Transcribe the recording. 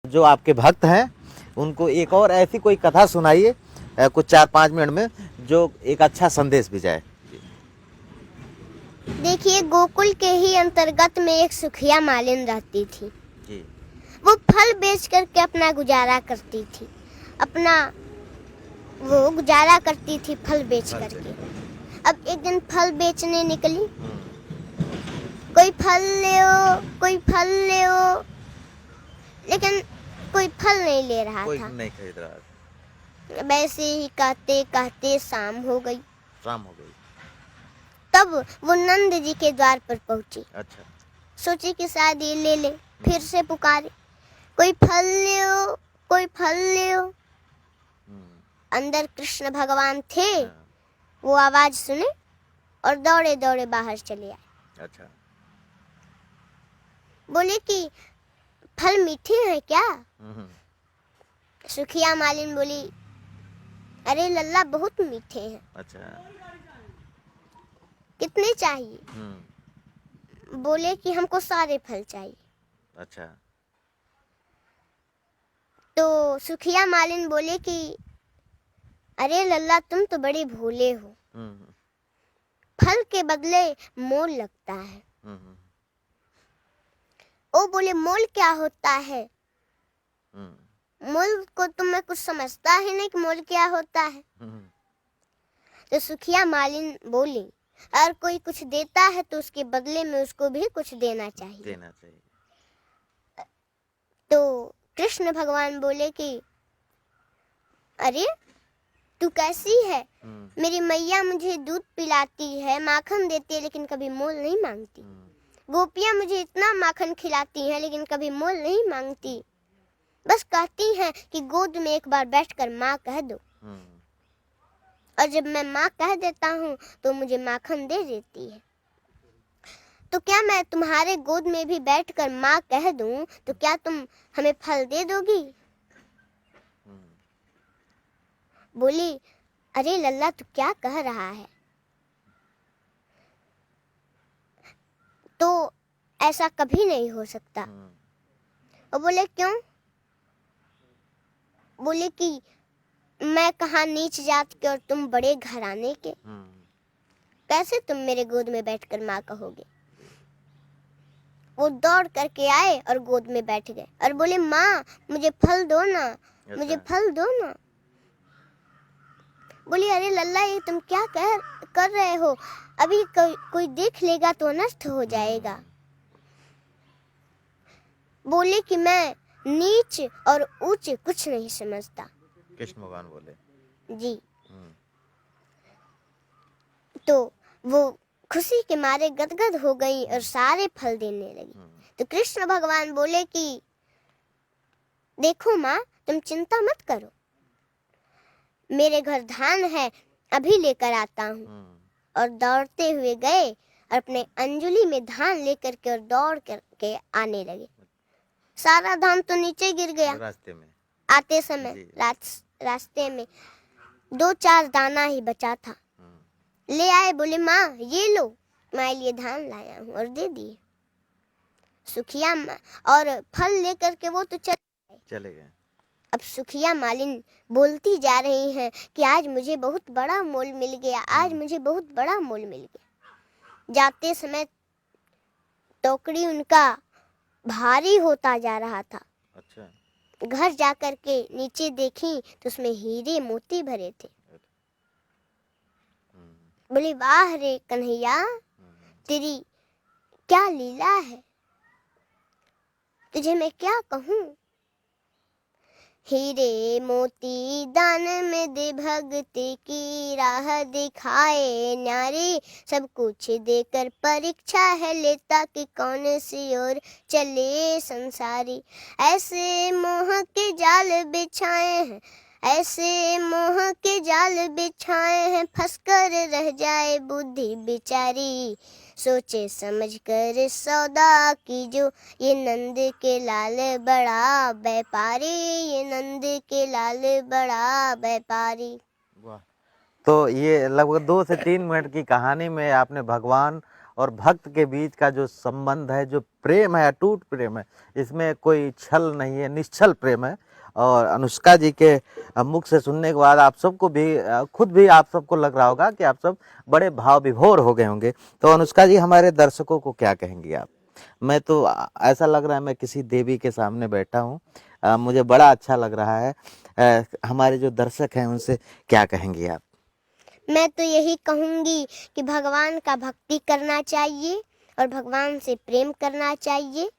जो आपके भक्त हैं उनको एक और ऐसी कोई कथा सुनाइए कुछ 4-5 मिनट में जो एक अच्छा संदेश भी जाए। देखिए, गोकुल के ही अंतर्गत में एक सुखिया मालिन रहती थी जी। वो फल बेच करके अपना गुजारा करती थी। वो गुजारा करती थी फल बेच करके। अब एक दिन फल बेचने निकली। कोई फल ले ओ, लेकिन कोई फल नहीं ले रहा कोई था। नहीं खरीद रहा था। वैसे ही कहते कहते शाम हो गई। तब वो नंद जी के द्वार पर पहुंची। अच्छा। सोची कि शायद ये ले ले। फिर से पुकारे, कोई फल ले ओ। अंदर कृष्ण भगवान थे। वो आवाज सुने और दौड़े दौड़े बाहर चले आए। अच्छा। बोले कि फल मीठे हैं क्या? सुखिया मालिन बोली, अरे लल्ला बहुत मीठे हैं। अच्छा। कितने चाहिए? बोले कि हमको सारे फल चाहिए। अच्छा। तो सुखिया मालिन बोले कि अरे लल्ला तुम तो बड़े भोले हो। फल के बदले मोल लगता है। वो बोले मोल क्या होता है? मोल को तुम्हें कुछ समझता ही नहीं कि मोल क्या होता है। तो सुखिया मालिन बोली, अगर कोई कुछ देता है तो उसके बदले में उसको भी कुछ देना चाहिए। तो कृष्ण भगवान बोले कि अरे तू कैसी है? मेरी मैया मुझे दूध पिलाती है, माखन देती है, लेकिन कभी मोल नहीं मांगती। गोपियां मुझे इतना माखन खिलाती हैं लेकिन कभी मोल नहीं मांगती। बस कहती हैं कि गोद में एक बार बैठकर माँ कह दो। और जब मैं माँ कह देता हूँ तो मुझे माखन दे देती है। तो क्या मैं तुम्हारे गोद में भी बैठकर माँ कह दूं तो क्या तुम हमें फल दे दोगी? बोली, अरे लल्ला तू क्या कह रहा है? तो ऐसा कभी नहीं हो सकता। और बोले क्यों? बोले कि मैं कहाँ नीच जात के और तुम बड़े घराने के, कैसे तुम मेरे गोद में बैठकर माँ कहोगे? वो दौड़ करके आए और गोद में बैठ गए और बोले, माँ मुझे फल दो ना, मुझे फल दो ना। बोली, अरे लल्ला ये तुम क्या कर रहे हो? अभी कोई देख लेगा तो अनर्थ हो जाएगा। बोले कि मैं नीच और ऊंच कुछ नहीं समझता। कृष्ण भगवान बोले जी। तो वो खुशी के मारे गदगद हो गई और सारे फल देने लगी। तो कृष्ण भगवान बोले कि देखो माँ, तुम चिंता मत करो, मेरे घर धान है, अभी लेकर आता हूँ। और दौड़ते हुए गए और अपने अंजुली में धान लेकर के और दौड़ करके आने लगे। सारा धान तो नीचे गिर गया रास्ते में आते समय। रास्ते में 2-4 दाना ही बचा था। ले आए, बोले माँ ये लो, मैं लिए धान लाया हूँ, और दे दिए। सुखिया और फल लेकर के वो तो चले गए। अब सुखिया मालिन बोलती जा रही हैं कि आज मुझे बहुत बड़ा मोल मिल गया, आज मुझे बहुत बड़ा मोल मिल गया। जाते समय टोकरी उनका भारी होता जा रहा था। अच्छा। घर जाकर के नीचे देखी तो उसमें हीरे मोती भरे थे। बोली, वाह रे कन्हैया, तेरी क्या लीला है, तुझे मैं क्या कहूँ। हीरे मोती दान में दे भक्ति की राह दिखाए न्यारे, सब कुछ देकर परीक्षा है लेता कि कौन सी ओर चले संसारी। ऐसे मोह के जाल बिछाए हैं, ऐसे मोह के जाल बिछाए हैं, फंसकर रह जाए बुद्धि बिचारी। सोचे समझ कर सौदा कीजो, ये नंद के लाल बड़ा व्यापारी, ये नंद के लाल बड़ा व्यापारी। वाह। तो ये लगभग 2 से 3 मिनट की कहानी में आपने भगवान और भक्त के बीच का जो संबंध है, जो प्रेम है, अटूट प्रेम है, इसमें कोई छल नहीं है, निश्चल प्रेम है। और अनुष्का जी के मुख से सुनने के बाद आप सबको भी खुद भी आप सबको लग रहा होगा कि आप सब बड़े भाव विभोर हो गए होंगे। तो अनुष्का जी, हमारे दर्शकों को क्या कहेंगी आप? मैं तो ऐसा लग रहा है मैं किसी देवी के सामने बैठा हूँ। मुझे बड़ा अच्छा लग रहा है। हमारे जो दर्शक हैं उनसे क्या कहेंगी आप? मैं तो यही कहूँगी कि भगवान का भक्ति करना चाहिए और भगवान से प्रेम करना चाहिए।